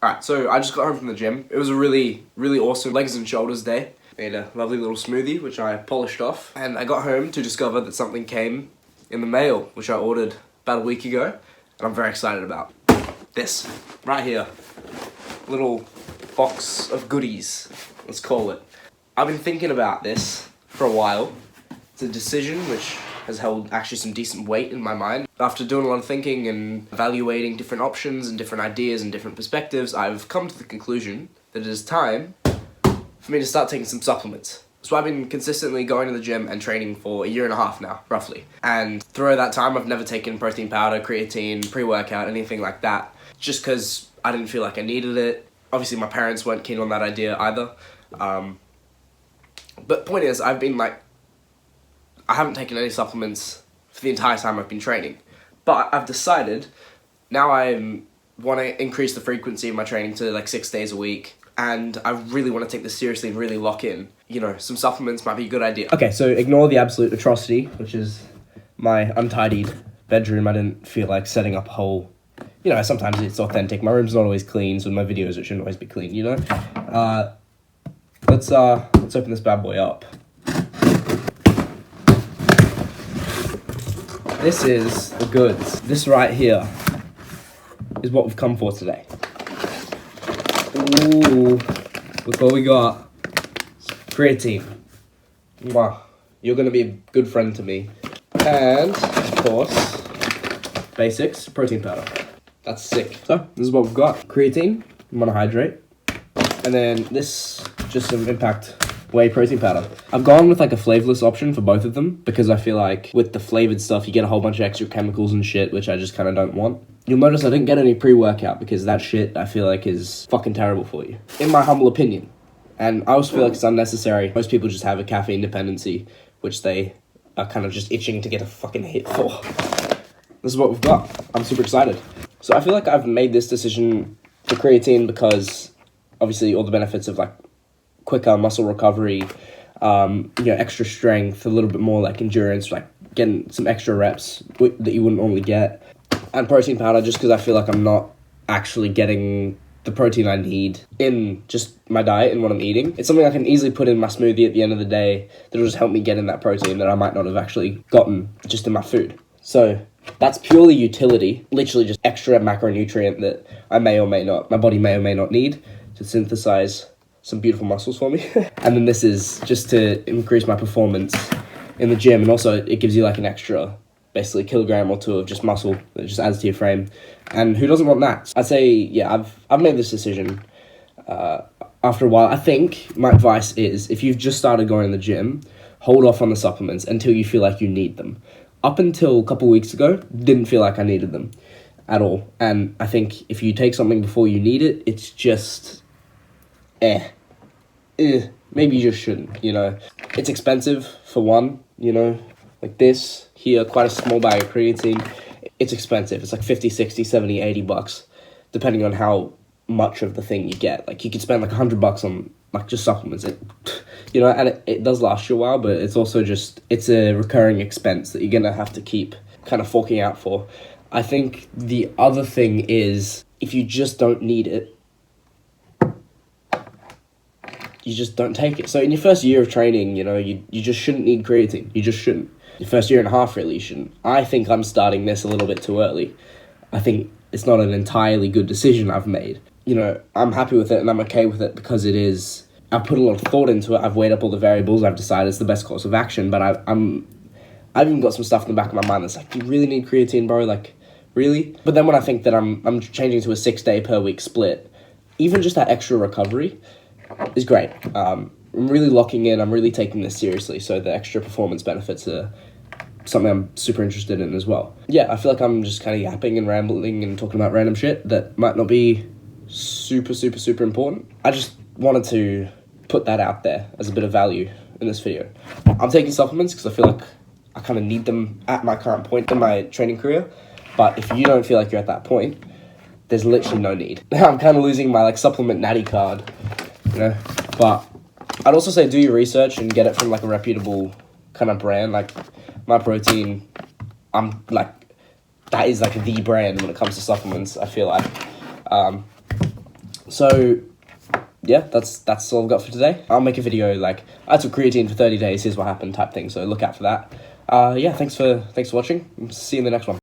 Alright, so I just got home from the gym. It was a really awesome legs and shoulders day. Made a lovely little smoothie, which I polished off. And I got home to discover that something came in the mail, which I ordered about a week ago. And I'm very excited about. This, right here. Little box of goodies, let's call it. I've been thinking about this for a while. It's a decision which has held actually some decent weight in my mind. After doing a lot of thinking and evaluating different options and different ideas and different perspectives, I've come to the conclusion that it is time for me to start taking some supplements. So I've been consistently going to the gym and training for a year and a half now, roughly. And through that time, I've never taken protein powder, creatine, pre-workout, anything like that, just because I didn't feel like I needed it. Obviously, my parents weren't keen on that idea either. But point is, I haven't taken any supplements for the entire time I've been training. But I've decided now I want to increase the frequency of my training to like 6 days a week. And I really want to take this seriously and really lock in. You know, some supplements might be a good idea. Okay, so ignore the absolute atrocity, which is my untidied bedroom. I didn't feel like setting up a whole... You know, sometimes it's authentic. My room's not always clean, so my videos, it shouldn't always be clean, you know? Let's open this bad boy up. This is the goods. This right here is what we've come for today. Ooh, look what we got. Creatine. Wow, you're gonna be a good friend to me. And, of course, basics, protein powder. That's sick. So, this is what we've got. Creatine, monohydrate. And then this, just some Impact whey protein powder. I've gone with like a flavorless option for both of them because I feel like with the flavored stuff, you get a whole bunch of extra chemicals and shit, which I just kind of don't want. You'll notice I didn't get any pre-workout because that shit I feel like is fucking terrible for you. In my humble opinion. And I also feel like it's unnecessary. Most people just have a caffeine dependency, which they are kind of just itching to get a fucking hit for. This is what we've got. I'm super excited. So I feel like I've made this decision for creatine because obviously all the benefits of like quicker muscle recovery, you know, extra strength, a little bit more like endurance, like getting some extra reps that you wouldn't normally get. And protein powder just because I feel like I'm not actually getting the protein I need in just my diet and what I'm eating. It's something I can easily put in my smoothie at the end of the day that'll just help me get in that protein that I might not have actually gotten just in my food. So that's purely utility, literally just extra macronutrient that I may or may not, my body may or may not need to synthesize some beautiful muscles for me. And then this is just to increase my performance in the gym, and also it gives you like an extra basically kilogram or two of just muscle that just adds to your frame. And who doesn't want that? I'd say, yeah, I've made this decision after a while. I think my advice is if you've just started going to the gym, hold off on the supplements until you feel like you need them. Up until a couple weeks ago, didn't feel like I needed them at all. And I think if you take something before you need it, it's just, maybe you just shouldn't, you know. It's expensive for one, you know, like this here, quite a small bag of creatine. It's expensive. It's like 50, 60, 70, 80 bucks, depending on how much of the thing you get. Like you could spend like $100 on like just supplements, you know, and it does last you a while, but it's also just, it's a recurring expense that you're going to have to keep kind of forking out for. I think the other thing is if you just don't need it, you just don't take it. So in your first year of training, you know, you just shouldn't need creatine. You just shouldn't. Your first year and a half, really, you shouldn't. I think I'm starting this a little bit too early. I think it's not an entirely good decision I've made. You know, I'm happy with it and I'm okay with it because it is... I've put a lot of thought into it. I've weighed up all the variables. I've decided it's the best course of action. But I've even got some stuff in the back of my mind that's like, do you really need creatine, bro? Like, really? But then when I think that I'm changing to a 6 day per week split, even just that extra recovery is great. I'm really locking in. I'm really taking this seriously. So the extra performance benefits are something I'm super interested in as well. Yeah, I feel like I'm just kind of yapping and rambling and talking about random shit that might not be super, super, super important. I just wanted to put that out there as a bit of value in this video. I'm taking supplements because I feel like I kind of need them at my current point in my training career. But if you don't feel like you're at that point, there's literally no need. I'm kind of losing my like supplement natty card, you know. But I'd also say do your research and get it from like a reputable kind of brand. Like My Protein, I'm like, that is like the brand when it comes to supplements, I feel like. So yeah, that's all I've got for today. I'll make a video like I took creatine for 30 days, here's what happened type thing, so look out for that. Yeah, thanks for watching. See you in the next one.